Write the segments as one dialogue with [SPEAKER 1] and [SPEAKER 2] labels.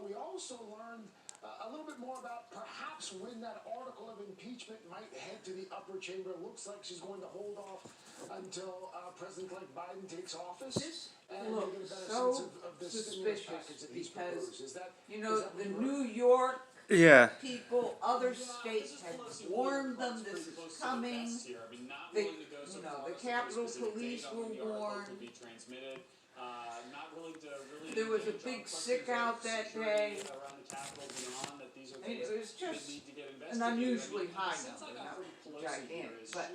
[SPEAKER 1] but we also learned a little bit more about perhaps when that article of impeachment might head to the upper chamber. It looks like she's going to hold off until President-elect Biden takes office.
[SPEAKER 2] This
[SPEAKER 1] and
[SPEAKER 2] looks
[SPEAKER 1] get a better
[SPEAKER 2] so
[SPEAKER 1] sense of the stimulus
[SPEAKER 2] suspicious
[SPEAKER 1] package that he's
[SPEAKER 2] because,
[SPEAKER 1] proposed. Is that
[SPEAKER 2] the
[SPEAKER 1] what
[SPEAKER 2] New York
[SPEAKER 3] Yeah.
[SPEAKER 2] people, other states have warned them this is coming. The Capitol Police were warned. There was a big sick out that day. I mean, it was just an unusually high number, not gigantic, but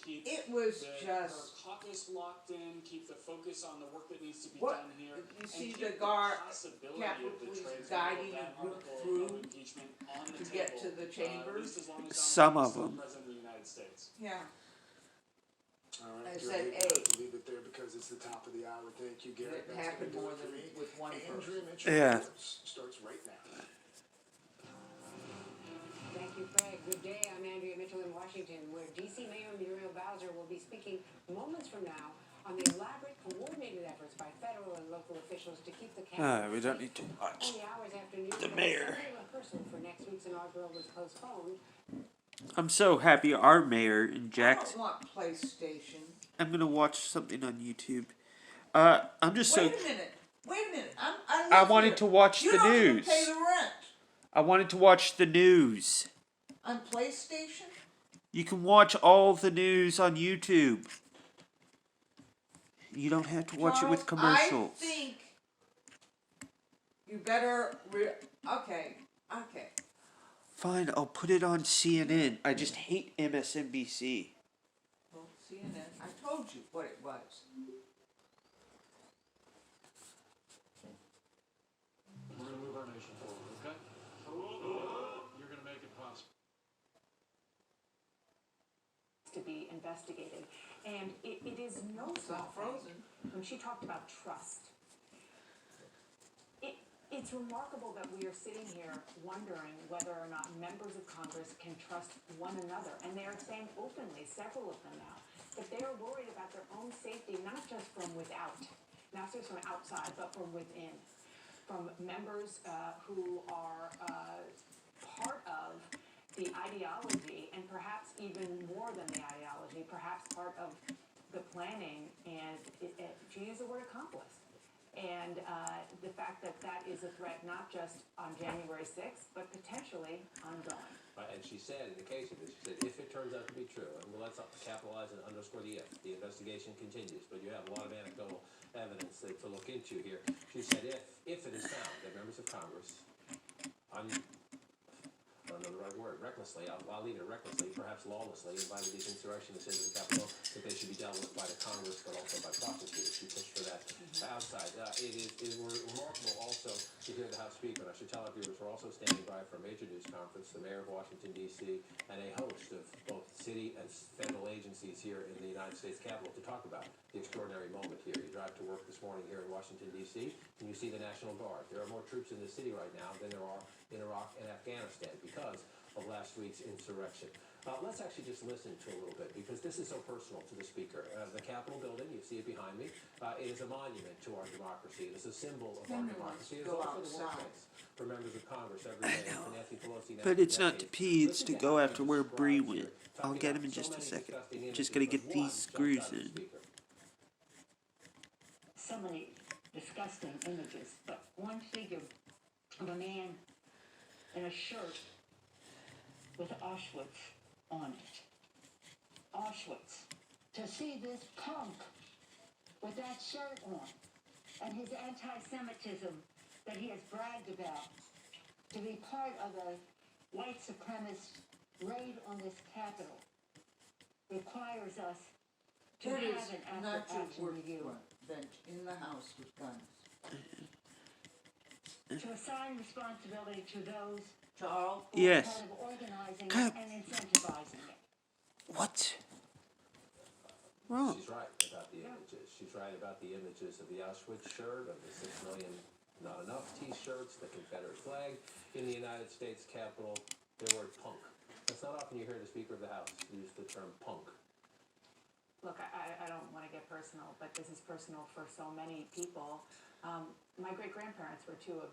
[SPEAKER 2] it was just. What you see the Capitol Police guiding a group through to get to the chambers?
[SPEAKER 3] Some of them.
[SPEAKER 2] Yeah.
[SPEAKER 1] All right,
[SPEAKER 2] I
[SPEAKER 1] Jerry,
[SPEAKER 2] said
[SPEAKER 1] we'll
[SPEAKER 2] A.
[SPEAKER 1] have to leave it there because it's the top of the hour. Thank you, Garrett.
[SPEAKER 2] It
[SPEAKER 1] That's
[SPEAKER 2] happened
[SPEAKER 1] gonna do
[SPEAKER 2] more
[SPEAKER 1] it for
[SPEAKER 2] than
[SPEAKER 1] me.
[SPEAKER 2] with one
[SPEAKER 1] Andrew
[SPEAKER 2] person.
[SPEAKER 1] Mitchell
[SPEAKER 3] Yeah.
[SPEAKER 1] starts right now.
[SPEAKER 4] Thank you, Fred. Good day. I'm Andrea Mitchell in Washington, where D.C. Mayor Muriel Bowser will be speaking moments from now on the elaborate, coordinated efforts by federal and local officials to keep the Capitol
[SPEAKER 3] We don't
[SPEAKER 4] safe.
[SPEAKER 3] need to watch
[SPEAKER 4] Only hours after news
[SPEAKER 3] the
[SPEAKER 4] that
[SPEAKER 3] mayor.
[SPEAKER 4] Assembly rehearsal for next week's inaugural was postponed.
[SPEAKER 3] I'm so happy our mayor in
[SPEAKER 2] I
[SPEAKER 3] Jackson.
[SPEAKER 2] don't want PlayStation.
[SPEAKER 3] I'm gonna watch something on YouTube. I'm just so.
[SPEAKER 2] Wait a minute. I
[SPEAKER 3] I
[SPEAKER 2] live
[SPEAKER 3] wanted
[SPEAKER 2] here.
[SPEAKER 3] to watch
[SPEAKER 2] You
[SPEAKER 3] the
[SPEAKER 2] don't even
[SPEAKER 3] news.
[SPEAKER 2] pay the rent.
[SPEAKER 3] I wanted to watch the news.
[SPEAKER 2] On PlayStation?
[SPEAKER 3] You can watch all the news on YouTube. You don't have to watch it with
[SPEAKER 2] Charles,
[SPEAKER 3] commercials.
[SPEAKER 2] I think you better. Okay.
[SPEAKER 3] Fine, I'll put it on CNN. I just hate MSNBC.
[SPEAKER 2] Well, CNN. I told you what it was.
[SPEAKER 5] We're going to move our nation forward, okay? You're going to make it possible.
[SPEAKER 4] To be investigated. And it is no
[SPEAKER 2] It's not
[SPEAKER 4] small thing.
[SPEAKER 2] frozen.
[SPEAKER 4] When she talked about trust, it's remarkable that we are sitting here wondering whether or not members of Congress can trust one another. And they are saying openly, several of them now, that they are worried about their own safety, not just from without, not just from outside, but from within. From members who are part of the ideology, and perhaps even more than the ideology, perhaps part of the planning, and to use the word accomplice. And the fact that that is a threat not just on January 6th, but potentially ongoing.
[SPEAKER 6] And she said, in the case of this, she said, if it turns out to be true, and well, let's capitalize and underscore the if, the investigation continues, but you have a lot of anecdotal evidence to look into here. She said, if it is found that members of Congress, I don't know the right word, recklessly, I'll leave it recklessly, perhaps lawlessly, invited these insurrectionists into the Capitol, that they should be dealt with by the Congress, but also by prosecutors. She pushed for that outside. It is remarkable also to hear the House Speaker, and I should tell our viewers, we're also standing by for a major news conference, the Mayor of Washington, D.C., and a host of both city and federal agencies here in the United States Capitol to talk about the extraordinary moment here. You drive to work this morning here in Washington, D.C., and you see the National Guard. There are more troops in the city right now than there are in Iraq and Afghanistan because of last week's insurrection. Let's actually just listen to a little bit, because this is so personal to the Speaker. The Capitol building, you see it behind me, it is a monument to our democracy. It is a symbol of our democracy. It is also the workplace for members of Congress every day. For Nancy Pelosi,
[SPEAKER 3] But it's not to pee, it's to go after where Bree went. I'll get him in just a second. Just gotta get these screws in.
[SPEAKER 4] So many disgusting images, but one figure of a man in a shirt with Auschwitz on it. Auschwitz. To see this punk with that shirt on and his anti-Semitism that he has bragged about, to be part of a white supremacist raid on this Capitol, requires us to
[SPEAKER 2] It
[SPEAKER 4] have
[SPEAKER 2] is
[SPEAKER 4] an
[SPEAKER 2] not your
[SPEAKER 4] after-action
[SPEAKER 2] work
[SPEAKER 4] review.
[SPEAKER 2] bench in the house with guns.
[SPEAKER 4] To assign responsibility to those
[SPEAKER 2] Charles?
[SPEAKER 4] who
[SPEAKER 3] Yes.
[SPEAKER 4] are part of organizing
[SPEAKER 3] God.
[SPEAKER 4] it and incentivizing it.
[SPEAKER 3] What? Wrong.
[SPEAKER 6] She's right about the images. She's right about the images of the Auschwitz shirt, of the 6 million not enough T-shirts, the Confederate flag in the United States Capitol, the word punk. That's not often you hear the Speaker of the House use the term punk.
[SPEAKER 4] Look, I don't want to get personal, but this is personal for so many people. My great-grandparents were two of